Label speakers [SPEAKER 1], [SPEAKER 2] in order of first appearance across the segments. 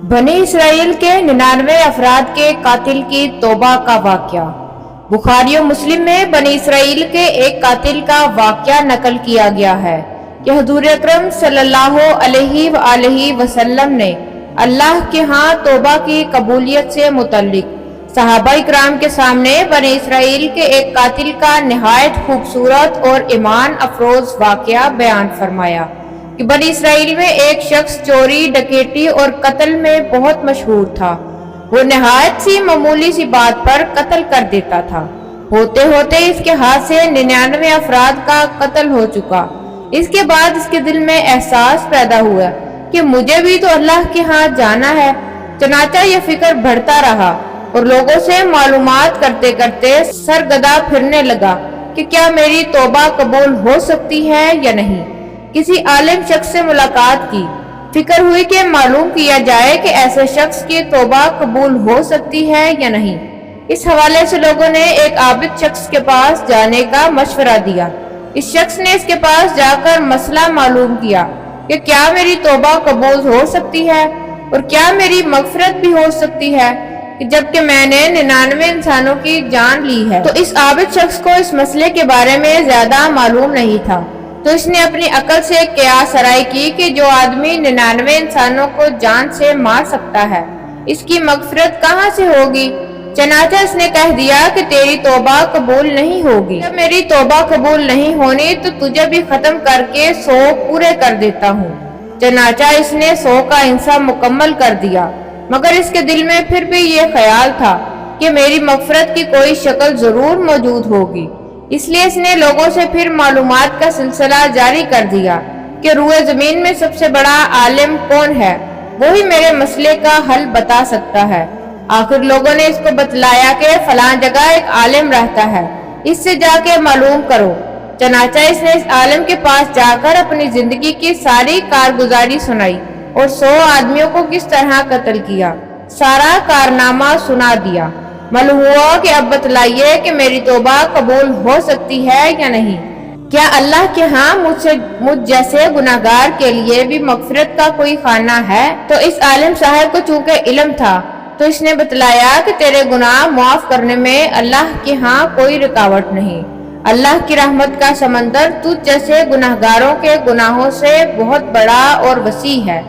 [SPEAKER 1] बनी इसराइल के 99 अफराद के कातिल की तौबा का वाक़या। बुखारी और मुस्लिम में बनी इसराइल के एक कातिल का वाक़या नकल किया गया है कि हुज़ूर अकरम सल्लल्लाहु अलैहि वसल्लम ने अल्लाह के यहाँ तौबा की कबूलियत से मुतल्लिक सहाबा इकराम के सामने बनी इसराइल के एक कातिल का निहायत खूबसूरत और ईमान अफरोज वाक़या बयान फरमाया कि बनी इसराइल में एक शख्स चोरी, डकैती और कत्ल में बहुत मशहूर था। वो निहायत सी मामूली सी बात पर कत्ल कर देता था। होते होते इसके हाथ से 99 अफराद का कत्ल हो चुका। इसके बाद इसके दिल में एहसास पैदा हुआ कि मुझे भी तो अल्लाह के हाथ जाना है। चनाचा ये फिक्र बढ़ता रहा और लोगों से मालूमात करते करते सरगदा फिरने लगा कि क्या मेरी तौबा कबूल हो सकती है या नहीं। किसी आलिम शख्स से मुलाकात की, फिक्र हुई कि मालूम किया जाए कि ऐसे शख्स की तौबा कबूल हो सकती है या नहीं। इस हवाले से लोगों ने एक आबिद शख्स के पास जाने का मशवरा दिया। इस शख्स ने इसके पास जाकर मसला मालूम किया कि क्या मेरी तौबा कबूल हो सकती है और क्या मेरी मगफरत भी हो सकती है, जबकि मैंने 99 इंसानों की जान ली है। तो इस आबिद शख्स को इस मसले के बारे में ज्यादा मालूम नहीं था, तो इसने अपनी अकल से कियास सराई की कि जो आदमी 99 इंसानों को जान से मार सकता है, इसकी मगफरत कहाँ से होगी। चनाचा इसने कह दिया कि तेरी तौबा कबूल नहीं होगी। जब मेरी तौबा कबूल नहीं होनी तो तुझे भी खत्म करके 100 पूरे कर देता हूँ। चनाचा इसने 100 का इंसाफ मुकम्मल कर दिया, मगर इसके दिल में फिर भी ये ख्याल था कि मेरी मगफरत की कोई शक्ल जरूर मौजूद होगी। इसलिए इसने लोगों से फिर मालूमात का सिलसिला जारी कर दिया कि रूए जमीन में सबसे बड़ा आलिम कौन है, वही मेरे मसले का हल बता सकता है। आखिर लोगों ने इसको बतलाया कि फलां जगह एक आलिम रहता है, इससे जाके मालूम करो। चनाचा इसने इस आलिम के पास जाकर अपनी जिंदगी की सारी कारगुजारी सुनाई और 100 आदमियों को किस तरह कत्ल किया, सारा कारनामा सुना दिया। मालूम हुआ कि अब बतलाइए कि मेरी तौबा कबूल हो सकती है या नहीं। क्या अल्लाह के यहाँ मुझ जैसे गुनाहगार के लिए भी मगफिरत का कोई खाना है। तो इस आलिम साहब को चूंकि इल्म था, तो इसने बतलाया कि तेरे गुनाह माफ करने में अल्लाह के यहाँ कोई रुकावट नहीं। अल्लाह की रहमत का समंदर तुझ जैसे गुनाहगारों के गुनाहों से बहुत बड़ा और वसी है।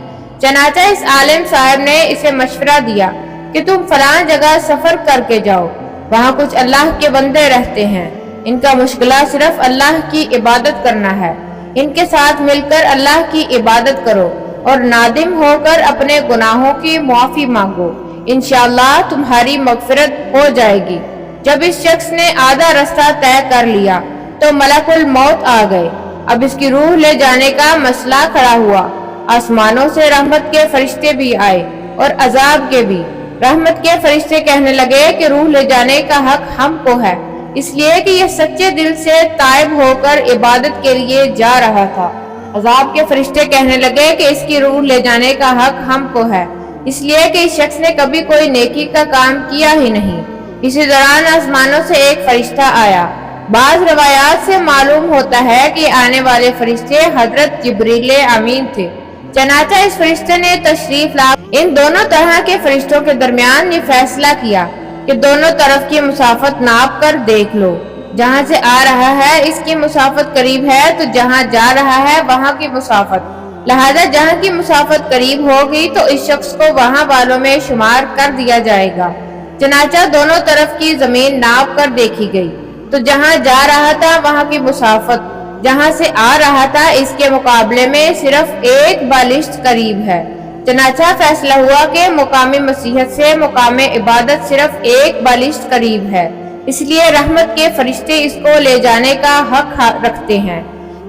[SPEAKER 1] चनाचा इस आलिम साहब ने इसे मशवरा दिया कि तुम फलां जगह सफर करके जाओ, वहाँ कुछ अल्लाह के बंदे रहते हैं, इनका मुश्किला सिर्फ अल्लाह की इबादत करना है। इनके साथ मिलकर अल्लाह की इबादत करो और नादिम होकर अपने गुनाहों की मुआफी मांगो, इंशाअल्लाह तुम्हारी मगफिरत हो जाएगी। जब इस शख्स ने आधा रास्ता तय कर लिया तो मलकुल मौत आ गए। अब इसकी रूह ले जाने का मसला खड़ा हुआ। आसमानों से रहमत के फरिश्ते भी आए और अजाब के भी। रहमत के फरिश्ते कहने लगे कि रूह ले जाने का हक हमको है, इसलिए कि यह सच्चे दिल से ताइब होकर इबादत के लिए जा रहा था। अजाब के फरिश्ते कहने लगे कि इसकी रूह ले जाने का हक हमको है, इसलिए कि इस शख्स ने कभी कोई नेकी का काम किया ही नहीं। इसी दौरान आसमानों से एक फरिश्ता आया। बाज़ रवायात से मालूम होता है कि आने वाले फरिश्ते हजरत जिब्रील अमीन थे। चनाचा इस फरिश्ते ने तशरीफ ला इन दोनों तरह के फरिश्तों के दरमियान ये फैसला किया कि दोनों तरफ की मुसाफत नाप कर देख लो। जहाँ से आ रहा है इसकी मुसाफत करीब है, तो जहाँ जा रहा है वहाँ की मुसाफत, लिहाजा जहाँ की मुसाफत करीब होगी तो इस शख्स को वहाँ वालों में शुमार कर दिया जाएगा। चनाचा दोनों तरफ की जमीन नाप कर देखी गई, तो जहाँ जा रहा था वहाँ की मुसाफत जहाँ से आ रहा था इसके मुकाबले में सिर्फ एक बालिश्त करीब है। चनाचा फैसला हुआ कि मुकामी मसीहत से मुकामे इबादत सिर्फ एक बालिश्त करीब है, इसलिए रहमत के फरिश्ते इसको ले जाने का हक रखते हैं।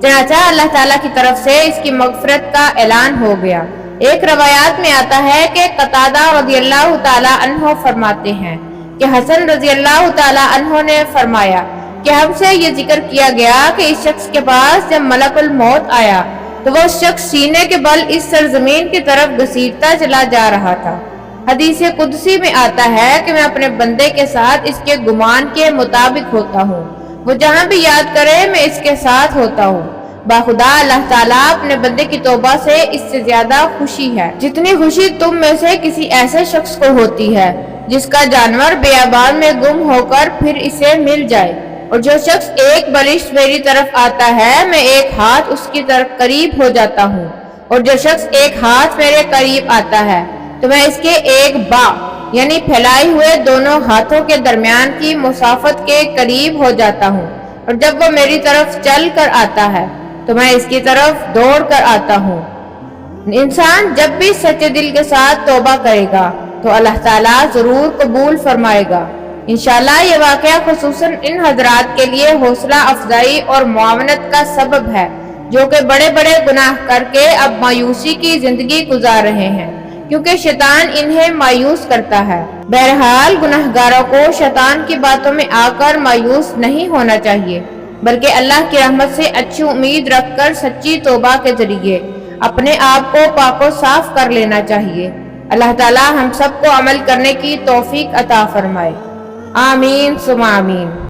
[SPEAKER 1] चनाचा अल्लाह ताला की तरफ से इसकी मगफरत का ऐलान हो गया। एक रवायात में आता है कि कतादा रज़ियल्लाहु ताला अन्हु फरमाते हैं कि हसन रज़ियल्लाहु ताला अन्हु ने फरमाया कि हमसे ये जिक्र किया गया कि इस शख्स के पास जब मलकुल मौत आया तो वो शख्स सीने के बल इस सरजमीन की तरफ घसीटता चला जा रहा था। हदीस कुदसी में आता है कि मैं अपने बंदे के साथ इसके गुमान के मुताबिक होता हूँ, वो जहाँ भी याद करे मैं इसके साथ होता हूँ। बाखुदा अल्लाह ताला अपने बंदे की तौबा से इससे ज्यादा खुशी है जितनी खुशी तुम में से किसी ऐसे शख्स को होती है जिसका जानवर बेआबाद में गुम होकर फिर इसे मिल जाए। और जो शख्स एक बलिश मेरी तरफ आता है मैं एक हाथ उसकी तरफ करीब हो जाता हूँ, और जो शख्स एक हाथ मेरे करीब आता है तो मैं इसके एक बा यानी फैलाए हुए दोनों हाथों के दरमियान की मुसाफत के करीब हो जाता हूँ। और जब वो मेरी तरफ चल कर आता है तो मैं इसकी तरफ दौड़ कर आता हूँ। इंसान जब भी सच्चे दिल के साथ तौबा करेगा तो अल्लाह ताला जरूर कबूल फरमाएगा। इंशाल्लाह ये वाकया खुसूसन इन हजरात के लिए हौसला अफजाई और मुआवनत का सबब है जो कि बड़े बड़े गुनाह करके अब मायूसी की जिंदगी गुजार रहे हैं, क्योंकि शैतान इन्हें मायूस करता है। बहरहाल गुनाहगारों को शैतान की बातों में आकर मायूस नहीं होना चाहिए, बल्कि अल्लाह की रहमत से अच्छी उम्मीद रखकर सच्ची तौबा के जरिए अपने आप को पाको साफ कर लेना चाहिए। अल्लाह ताला हम सबको अमल करने की तौफीक अता फरमाए। आमीन सुमा आमीन।